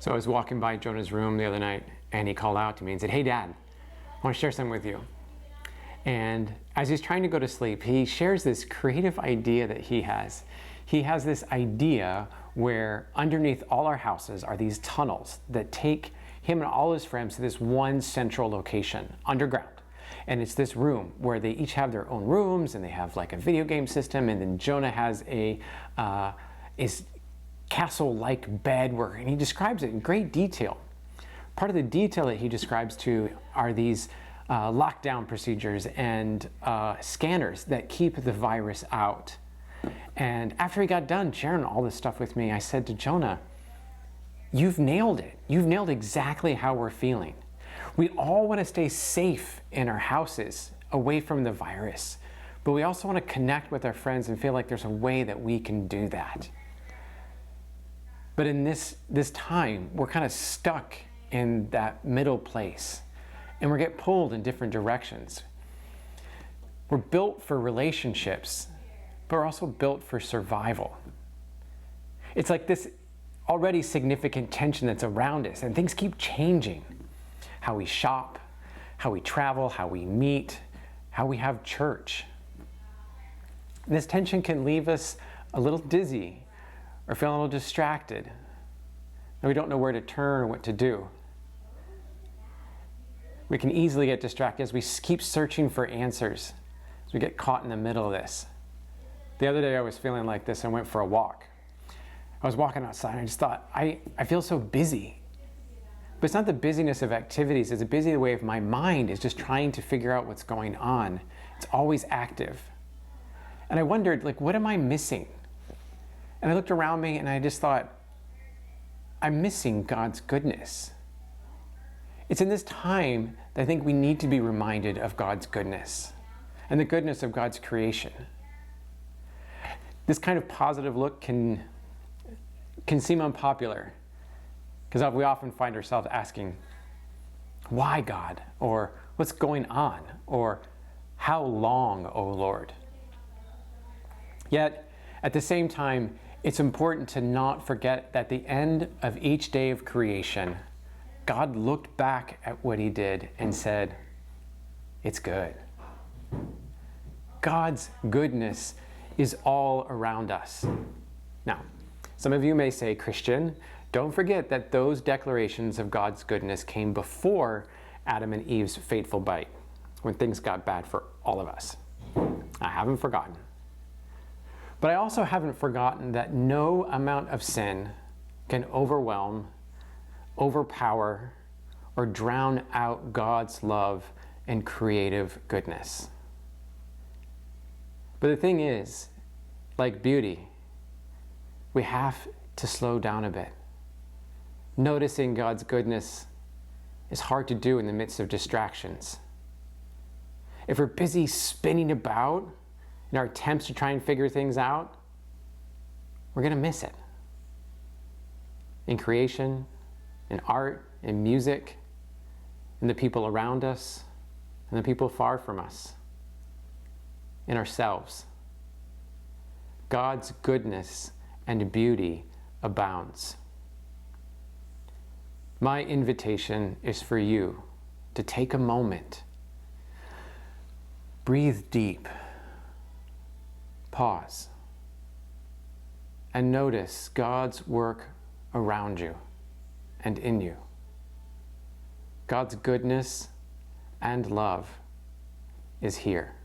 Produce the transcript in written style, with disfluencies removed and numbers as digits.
So I was walking by Jonah's room the other night, and he called out to me and said, "Hey, Dad, I want to share something with you." And as he's trying to go to sleep, he shares this creative idea that he has. He has this idea where underneath all our houses are these tunnels that take him and all his friends to this one central location, underground. And it's this room where they each have their own rooms, and they have like a video game system, and then Jonah has a castle-like bed and he describes it in great detail. Part of the detail that he describes too are these lockdown procedures and scanners that keep the virus out. And after he got done sharing all this stuff with me, I said to Jonah, "You've nailed it. You've nailed exactly how we're feeling. We all want to stay safe in our houses, away from the virus, but we also want to connect with our friends and feel like there's a way that we can do that. But in this time, we're kind of stuck in that middle place, and we get pulled in different directions. We're built for relationships, but we're also built for survival." It's like this already significant tension that's around us, and things keep changing. How we shop, how we travel, how we meet, how we have church. This tension can leave us a little dizzy or feeling a little distracted, and we don't know where to turn or what to do. We can easily get distracted as we keep searching for answers, as we get caught in the middle of this. The other day I was feeling like this. I went for a walk. I was walking outside and I just thought, I feel so busy. But it's not the busyness of activities, it's a busy way of my mind is just trying to figure out what's going on. It's always active. And I wondered, like, what am I missing? And I looked around me and I just thought, I'm missing God's goodness. It's in this time that I think we need to be reminded of God's goodness and the goodness of God's creation. This kind of positive look can seem unpopular because we often find ourselves asking, "Why, God?" or "What's going on?" or "How long, O Lord?" Yet, at the same time, it's important to not forget that at the end of each day of creation, God looked back at what he did and said, "It's good." God's goodness is all around us. Now, some of you may say, "Kristian, don't forget that those declarations of God's goodness came before Adam and Eve's fateful bite, when things got bad for all of us." I haven't forgotten. But I also haven't forgotten that no amount of sin can overwhelm, overpower, or drown out God's love and creative goodness. But the thing is, like beauty, we have to slow down a bit. Noticing God's goodness is hard to do in the midst of distractions. If we're busy spinning about in our attempts to try and figure things out, we're going to miss it. In creation, in art, in music, in the people around us, and the people far from us, in ourselves. God's goodness and beauty abounds. My invitation is for you to take a moment, breathe deep, pause, and notice God's work around you and in you. God's goodness and love is here.